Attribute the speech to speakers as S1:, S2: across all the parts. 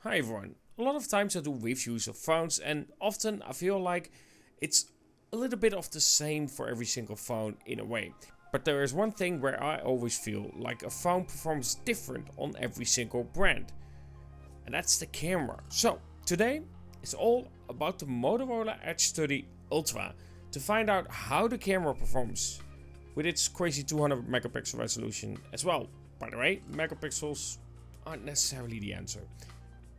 S1: Hi everyone. A lot of times I do reviews of phones and often I feel like it's a little bit of the same for every single phone in a way. But there is one thing where I always feel like a phone performs different on every single brand. And that's the camera. So today it's all about the Motorola Edge 30 Ultra to find out how the camera performs with its crazy 200 megapixel resolution as well. By the way, megapixels aren't necessarily the answer.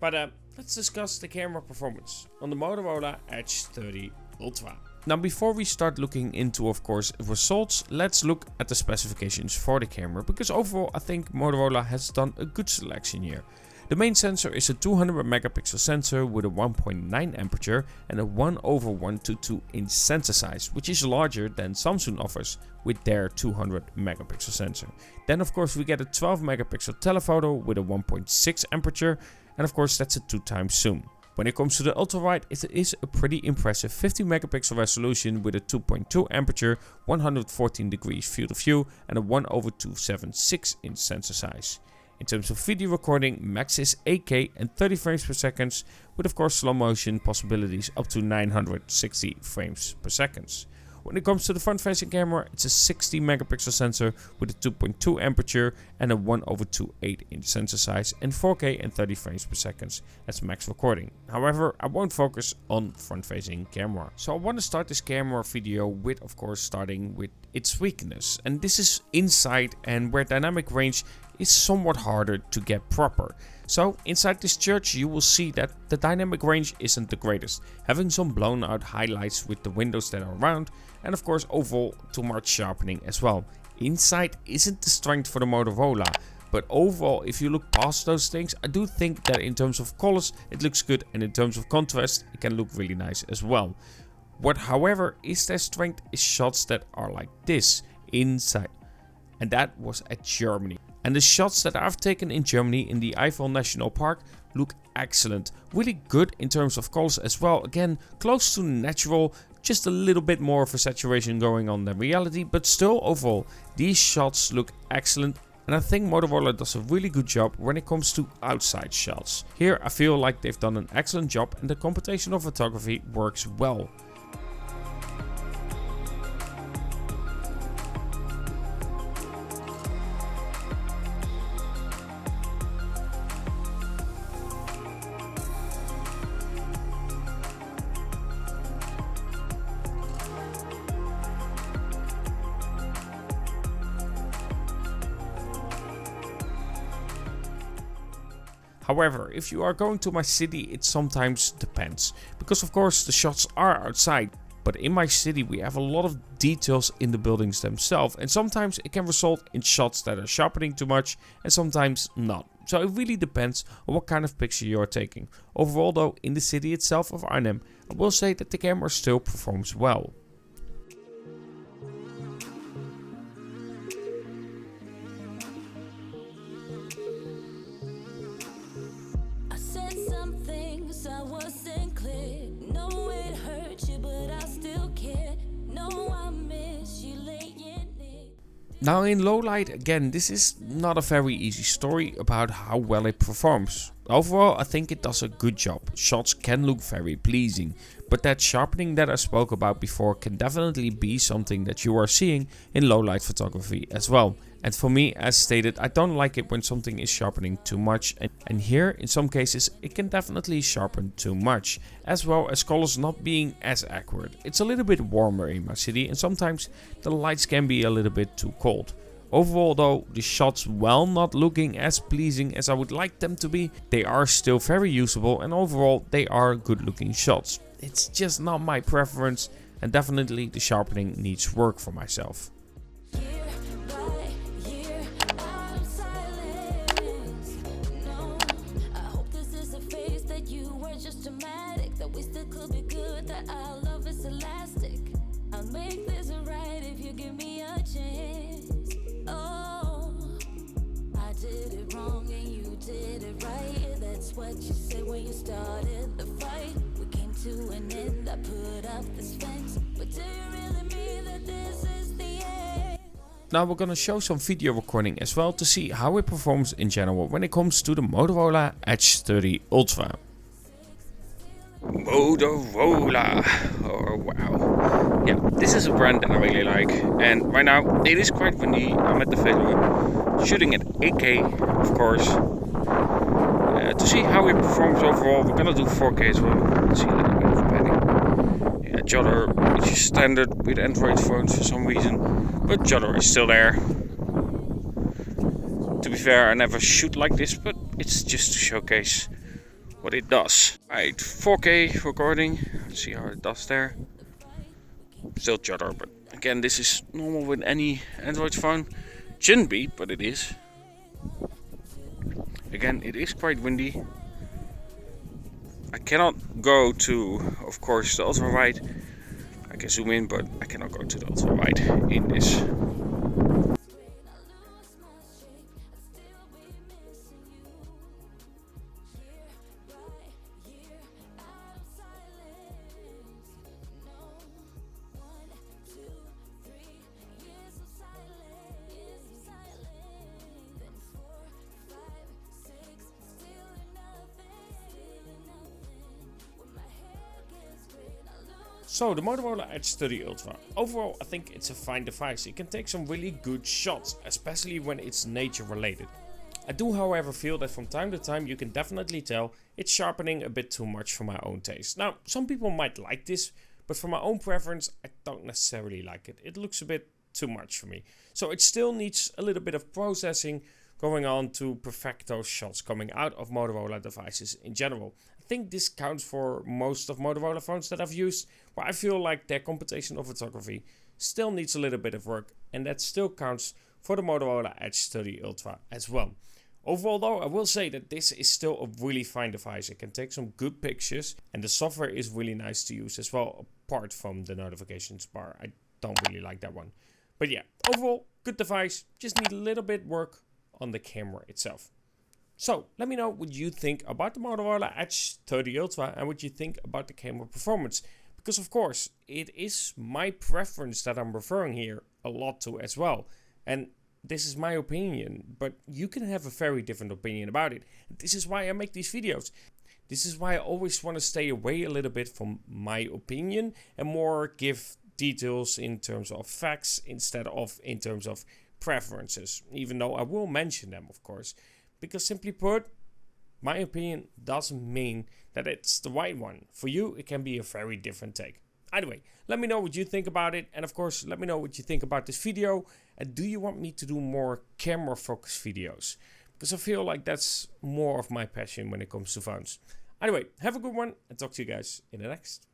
S1: But let's discuss the camera performance on the Motorola Edge 30 Ultra. Now before we start looking into of course results, let's look at the specifications for the camera, because overall I think Motorola has done a good selection here. The main sensor is a 200 megapixel sensor with a 1.9 aperture and a 1/122 inch sensor size, which is larger than Samsung offers with their 200 megapixel sensor. Then of course we get a 12 megapixel telephoto with a 1.6 aperture, and of course that's a 2x zoom. When it comes to the ultra wide, it is a pretty impressive 50 megapixel resolution with a 2.2 aperture, 114 degrees field of view and a 1/276 inch sensor size. In terms of video recording, max is 8K and 30 frames per second, with of course slow motion possibilities up to 960 frames per second. When it comes to the front facing camera, it's a 60 megapixel sensor with a 2.2 aperture and a 1/2.8 inch sensor size and 4K and 30 frames per second as max recording. However, I won't focus on front facing camera. So I want to start this camera video with of course starting with its weakness, and this is inside and where dynamic range is somewhat harder to get proper. So inside this church you will see that the dynamic range isn't the greatest, having some blown out highlights with the windows that are around, and of course overall too much sharpening as well. Inside isn't the strength for the Motorola, but overall if you look past those things, I do think that in terms of colors it looks good, and in terms of contrast it can look really nice as well. What however is their strength is shots that are like this inside, and that was at Germany. And the shots that I've taken in Germany in the Eifel National Park look excellent. Really good in terms of colors as well. Again, close to natural, just a little bit more of a saturation going on than reality, but still overall these shots look excellent. And I think Motorola does a really good job when it comes to outside shots. Here I feel like they've done an excellent job and the computational photography works well. However, if you are going to my city, it sometimes depends, because of course the shots are outside, but in my city we have a lot of details in the buildings themselves, and sometimes it can result in shots that are sharpening too much and sometimes not. So it really depends on what kind of picture you are taking. Overall though, in the city itself of Arnhem, I will say that the camera still performs well. Now in low light, again, this is not a very easy story about how well it performs. Overall, I think it does a good job. Shots can look very pleasing, but that sharpening that I spoke about before can definitely be something that you are seeing in low light photography as well. And for me, as stated, I don't like it when something is sharpening too much, and here in some cases it can definitely sharpen too much, as well as colors not being as accurate. It's a little bit warmer in my city and sometimes the lights can be a little bit too cold. Overall though, the shots, while not looking as pleasing as I would like them to be, they are still very usable, and overall they are good looking shots. It's just not my preference, and definitely the sharpening needs work for myself.
S2: What you said when you started the fight, we came to an end. I put up this fence, but do you really mean that this is the end?
S1: Now we're gonna show some video recording as well to see how it performs in general when it comes to the Motorola Edge 30 Ultra. Motorola, oh wow. Yeah, this is a brand that I really like, and right now it is quite windy. I'm at the failure, shooting at 8K of course. To see how it performs overall, we're gonna do 4K as well. Let's see a little bit of padding. Yeah, judder, which is standard with Android phones for some reason, but judder is still there. To be fair, I never shoot like this, but it's just to showcase what it does. Right, 4K recording. Let's see how it does there. Still judder, but again, this is normal with any Android phone. Shouldn't be, but it is. Again, it is quite windy. I cannot go to, of course, the ultra wide. I can zoom in, but I cannot go to the ultra wide in this. So the Motorola Edge 30 Ultra, overall I think it's a fine device. It can take some really good shots, especially when it's nature related. I do however feel that from time to time you can definitely tell it's sharpening a bit too much for my own taste. Now some people might like this, but for my own preference I don't necessarily like it. It looks a bit too much for me. So it still needs a little bit of processing going on to perfect those shots coming out of Motorola devices in general. I think this counts for most of Motorola phones that I've used, where I feel like their computational photography still needs a little bit of work, and that still counts for the Motorola Edge 30 Ultra as well. Overall though, I will say that this is still a really fine device. It can take some good pictures, and the software is really nice to use as well, apart from the notifications bar. I don't really like that one. But yeah, overall, good device, just need a little bit work on the camera itself. So let me know what you think about the Motorola Edge 30 Ultra and what you think about the camera performance. Because of course, it is my preference that I'm referring here a lot to as well. And this is my opinion, but you can have a very different opinion about it. This is why I make these videos. This is why I always want to stay away a little bit from my opinion and more give details in terms of facts instead of in terms of preferences, even though I will mention them of course, because simply put, my opinion doesn't mean that it's the right one. For you it can be a very different take. Anyway, let me know what you think about it, and of course let me know what you think about this video, and do you want me to do more camera focused videos, because I feel like that's more of my passion when it comes to phones. Anyway, have a good one and talk to you guys in the next.